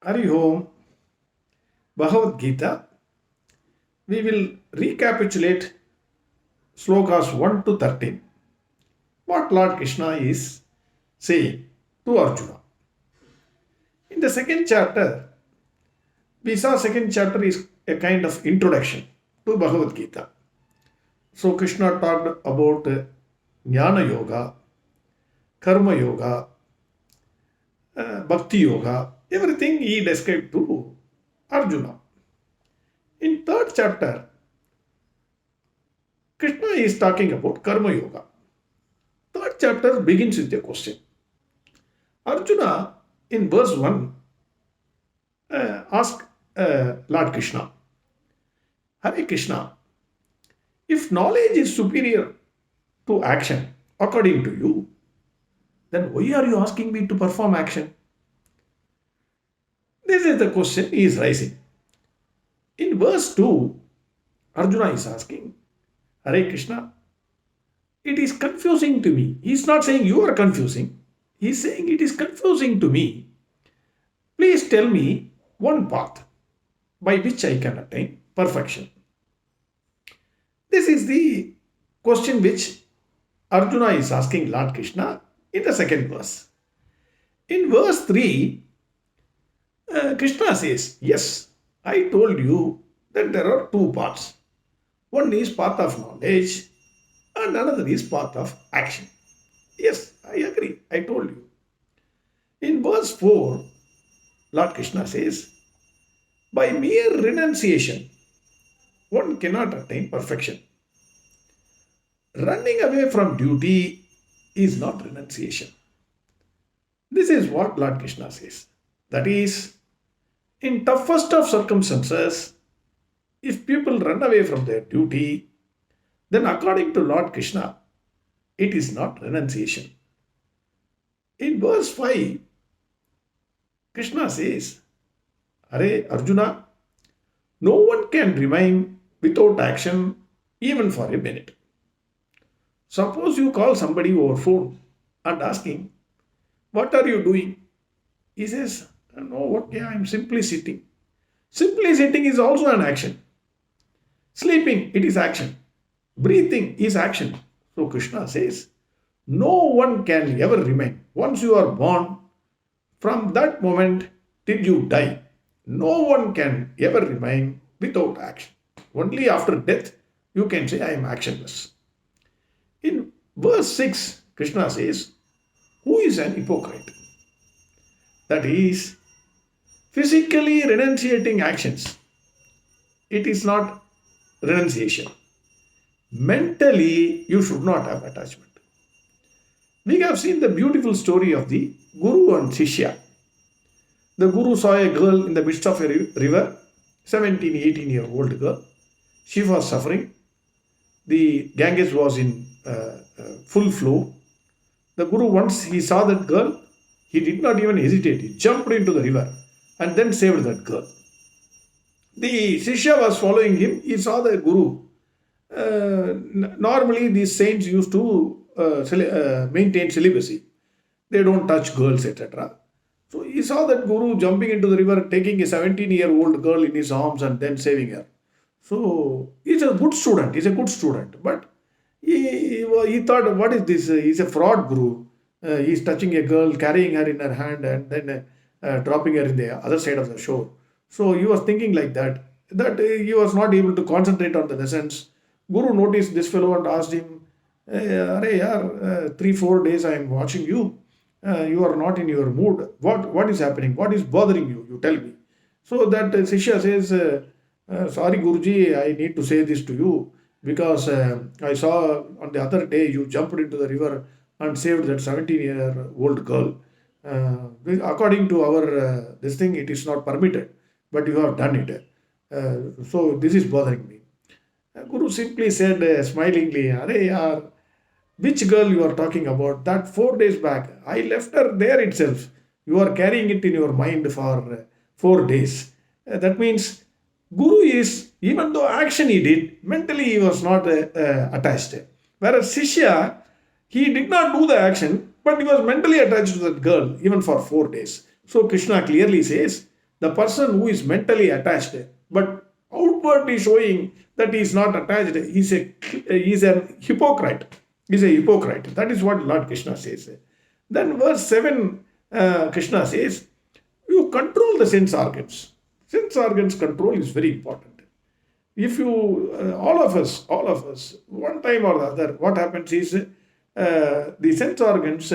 Hari Om, Bhagavad Gita. We will recapitulate slokas 1 to 13. What Lord Krishna is saying to Arjuna. In the second chapter, we saw second chapter is a kind of introduction to Bhagavad Gita. So Krishna talked about Jnana Yoga, Karma Yoga, Bhakti Yoga, everything he described to Arjuna. In third chapter, Krishna is talking about Karma Yoga. Third chapter begins with a question. Arjuna, in verse 1, asked Lord Krishna, Hare Krishna, if knowledge is superior to action, according to you, then why are you asking me to perform action? This is the question he is raising. In verse 2, Arjuna is asking, Hare Krishna, it is confusing to me. He is not saying you are confusing. He is saying it is confusing to me. Please tell me one path by which I can attain perfection. This is the question which Arjuna is asking Lord Krishna in the second verse. In verse 3, Krishna says, Yes, I told you that there are two paths. One is path of knowledge and another is path of action. Yes, I agree. I told you. In verse 4, Lord Krishna says, By mere renunciation, one cannot attain perfection. Running away from duty is not renunciation. This is what Lord Krishna says. That is, in toughest of circumstances, if people run away from their duty, then according to Lord Krishna, it is not renunciation. In verse 5, Krishna says, Hare Arjuna, no one can remain without action even for a minute. Suppose you call somebody over phone and asking, What are you doing? He says, No, okay, I am simply sitting. Simply sitting is also an action. Sleeping, it is action. Breathing is action. So Krishna says, No one can ever remain. Once you are born, from that moment till you die, no one can ever remain without action. Only after death you can say, I am actionless. In verse 6, Krishna says, Who is an hypocrite? That is, physically renunciating actions. It is not renunciation. Mentally, you should not have attachment. We have seen the beautiful story of the Guru and Shishya. The Guru saw a girl in the midst of a river, 17, 18-year-old girl. She was suffering. The Ganges was in full flow. The Guru, once he saw that girl, he did not even hesitate. He jumped into the river and then saved that girl. The Shishya was following him. He saw the Guru. Normally, these saints used to maintain celibacy. They don't touch girls, etc. So he saw that Guru jumping into the river, taking a 17-year-old girl in his arms and then saving her. So he's a good student. He's a good student. But he thought, what is this? He's a fraud Guru. He's touching a girl, carrying her in her hand and then dropping her in the other side of the shore. So he was thinking like that. He was not able to concentrate on the lessons. Guru noticed this fellow and asked him, Are yaar, 3-4 days I am watching you. You are not in your mood. What is happening? What is bothering you? You tell me. So that Shishya says, Sorry Guruji, I need to say this to you because I saw on the other day you jumped into the river and saved that 17-year-old girl. According to our this thing, it is not permitted, but you have done it. So this is bothering me. Guru simply said smilingly, Are yaar, which girl you are talking about? That 4 days back, I left her there itself. You are carrying it in your mind for 4 days. That means Guru is, even though action he did, mentally he was not attached. Whereas Shishya, he did not do the action, but he was mentally attached to that girl even for 4 days. So Krishna clearly says, The person who is mentally attached, but outwardly showing that he is not attached, is a hypocrite. He's a hypocrite. That is what Lord Krishna says. Then verse 7, Krishna says, you control the sense organs. Sense organs control is very important. If you, all of us, one time or the other, what happens is the sense organs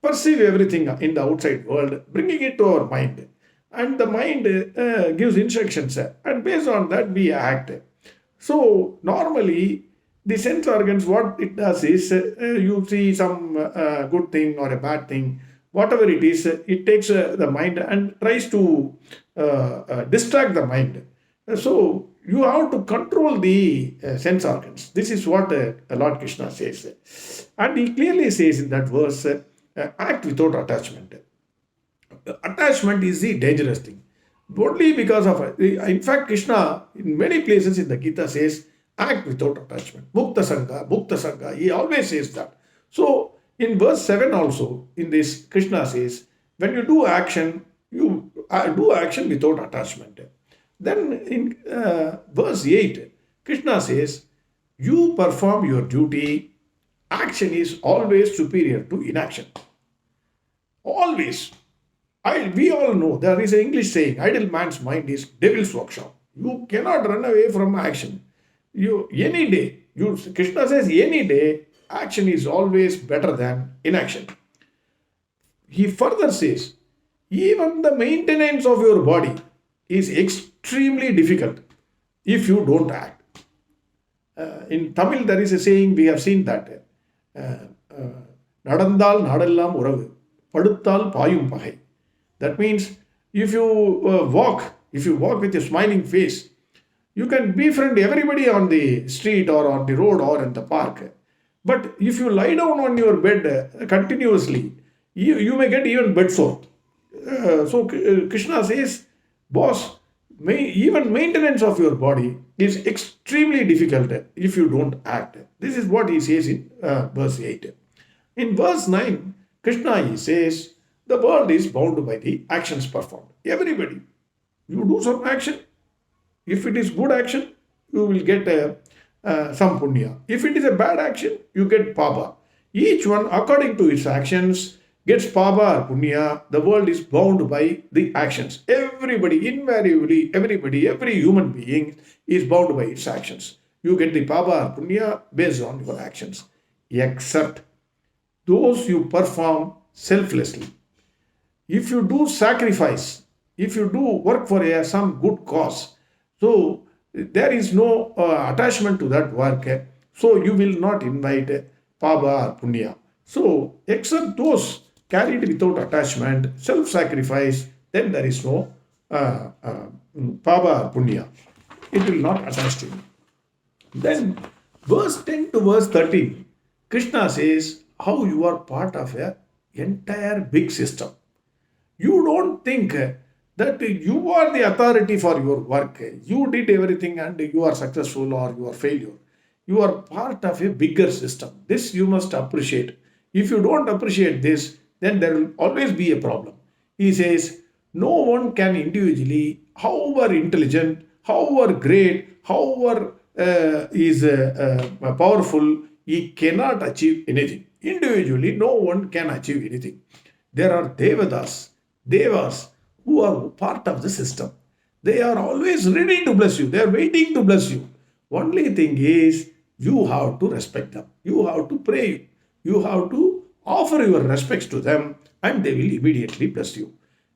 perceive everything in the outside world, bringing it to our mind. And the mind gives instructions, and based on that, we act. So, normally, the sense organs, what it does is you see some good thing or a bad thing, whatever it is, it takes the mind and tries to distract the mind. So, you have to control the sense organs. This is what Lord Krishna says. And he clearly says in that verse, act without attachment. Attachment is the dangerous thing. Only because of, in fact, Krishna in many places in the Gita says, act without attachment. Mukta Sangha. He always says that. So, in verse 7 also, in this, Krishna says, when you do action, you do action without attachment. Then in verse 8, Krishna says, you perform your duty. Action is always superior to inaction. Always. We all know there is an English saying, idle man's mind is devil's workshop. You cannot run away from action. Any day, Krishna says, any day, action is always better than inaction. He further says, even the maintenance of your body is extremely difficult if you don't act. In Tamil, there is a saying, we have seen that. Nadandal nadallam uravu, paduttal payum pagai. That means if you walk with a smiling face, you can befriend everybody on the street or on the road or in the park. But if you lie down on your bed continuously, you may get even bed sore. So Krishna says, boss, even maintenance of your body is extremely difficult if you don't act. This is what he says in verse 8. In verse 9, Krishna he says, the world is bound by the actions performed. Everybody, you do some action. If it is good action, you will get some punya. If it is a bad action, you get papa. Each one, according to its actions, gets papa or punya. The world is bound by the actions. Everybody, invariably, every human being is bound by its actions. You get the papa or punya based on your actions, except those you perform selflessly. If you do sacrifice, if you do work for some good cause, so there is no attachment to that work, so you will not invite paba or punya. So, except those carried without attachment, self-sacrifice, then there is no paba or punya. It will not attach to you. Then, verse 10 to verse 13, Krishna says how you are part of an entire big system. You don't think that you are the authority for your work. You did everything and you are successful or you are failure. You are part of a bigger system. This you must appreciate. If you don't appreciate this, then there will always be a problem. He says, no one can individually, however intelligent, however great, however is powerful, he cannot achieve anything. Individually, no one can achieve anything. There are devas who are part of the system. They are always ready to bless you. They are waiting to bless you. Only thing is, you have to respect them. You have to pray. You have to offer your respects to them and they will immediately bless you.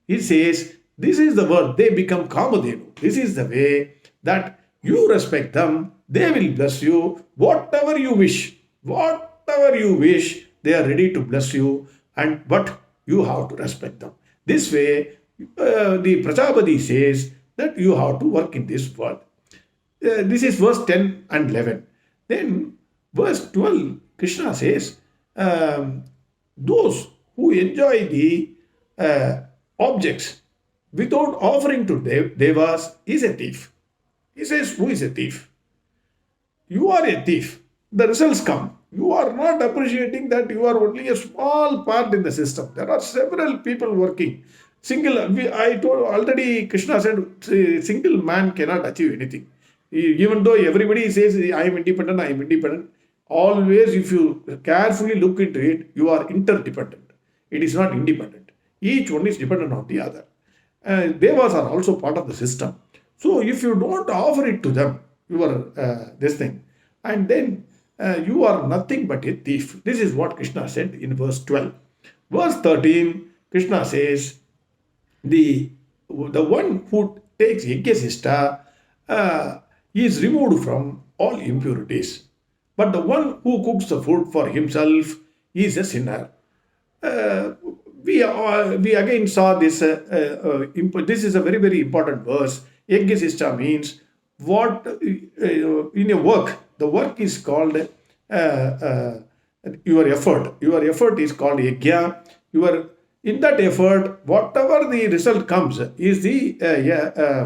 He says, this is the word, they become Kamadhenu. This is the way that you respect them, they will bless you. Whatever you wish, they are ready to bless you, but you have to respect them. This way, the Prajapati says that you have to work in this world. This is verse 10 and 11. Then verse 12, Krishna says, those who enjoy the objects without offering to devas is a thief. He says, who is a thief? You are a thief. The results come. You are not appreciating that you are only a small part in the system. There are several people working. I told already, Krishna said, single man cannot achieve anything. Even though everybody says, I am independent, I am independent, always, if you carefully look into it, you are interdependent. It is not independent. Each one is dependent on the other. Devas are also part of the system. So if you don't offer it to them, your this thing, and then you are nothing but a thief. This is what Krishna said in verse 12. Verse 13, Krishna says, the the one who takes yajnasista is removed from all impurities. But the one who cooks the food for himself is a sinner. Uh, we again saw this. This is a very very important verse. Yajnasista means what in a work. The work is called your effort. Your effort is called yajna. Your In that effort, whatever the result comes is the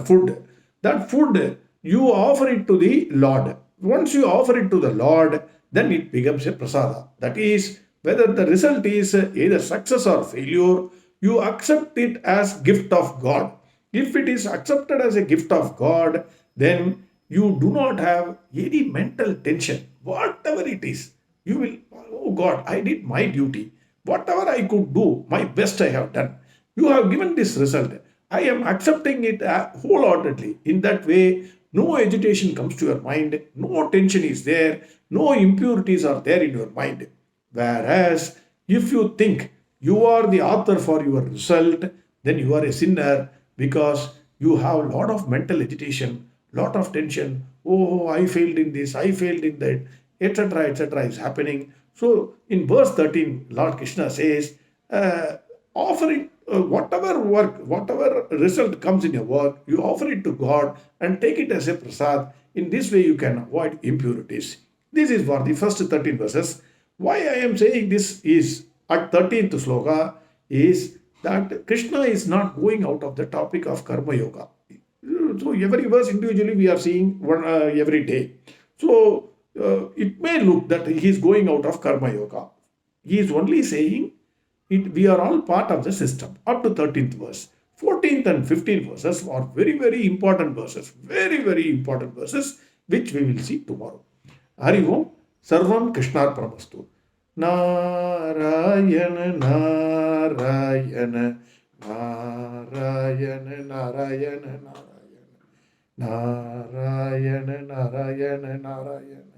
food. That food you offer it to the Lord. Once you offer it to the Lord, then it becomes a prasada. That is, whether the result is either success or failure, you accept it as gift of God. If it is accepted as a gift of God, then you do not have any mental tension. Whatever it is, you will, oh God, I did my duty. Whatever I could do, my best I have done. You have given this result. I am accepting it wholeheartedly. In that way, no agitation comes to your mind, no tension is there, no impurities are there in your mind. Whereas, if you think you are the author for your result, then you are a sinner because you have a lot of mental agitation, lot of tension. Oh, I failed in this, I failed in that, etc., is happening. So, in verse 13, Lord Krishna says, offer it, whatever work, whatever result comes in your work, you offer it to God and take it as a prasad. In this way, you can avoid impurities. This is for the first 13 verses. Why I am saying this is at 13th sloka is that Krishna is not going out of the topic of Karma Yoga. So every verse individually we are seeing one every day. So it may look that he is going out of Karma Yoga. He is only saying it. We are all part of the system up to 13th verse. 14th and 15th verses are very very important verses. Very very important verses which we will see tomorrow. Hari Om. Sarvam Krishnarpamastu. Narayana Narayana Narayana Narayana Narayana Narayana Narayana Narayana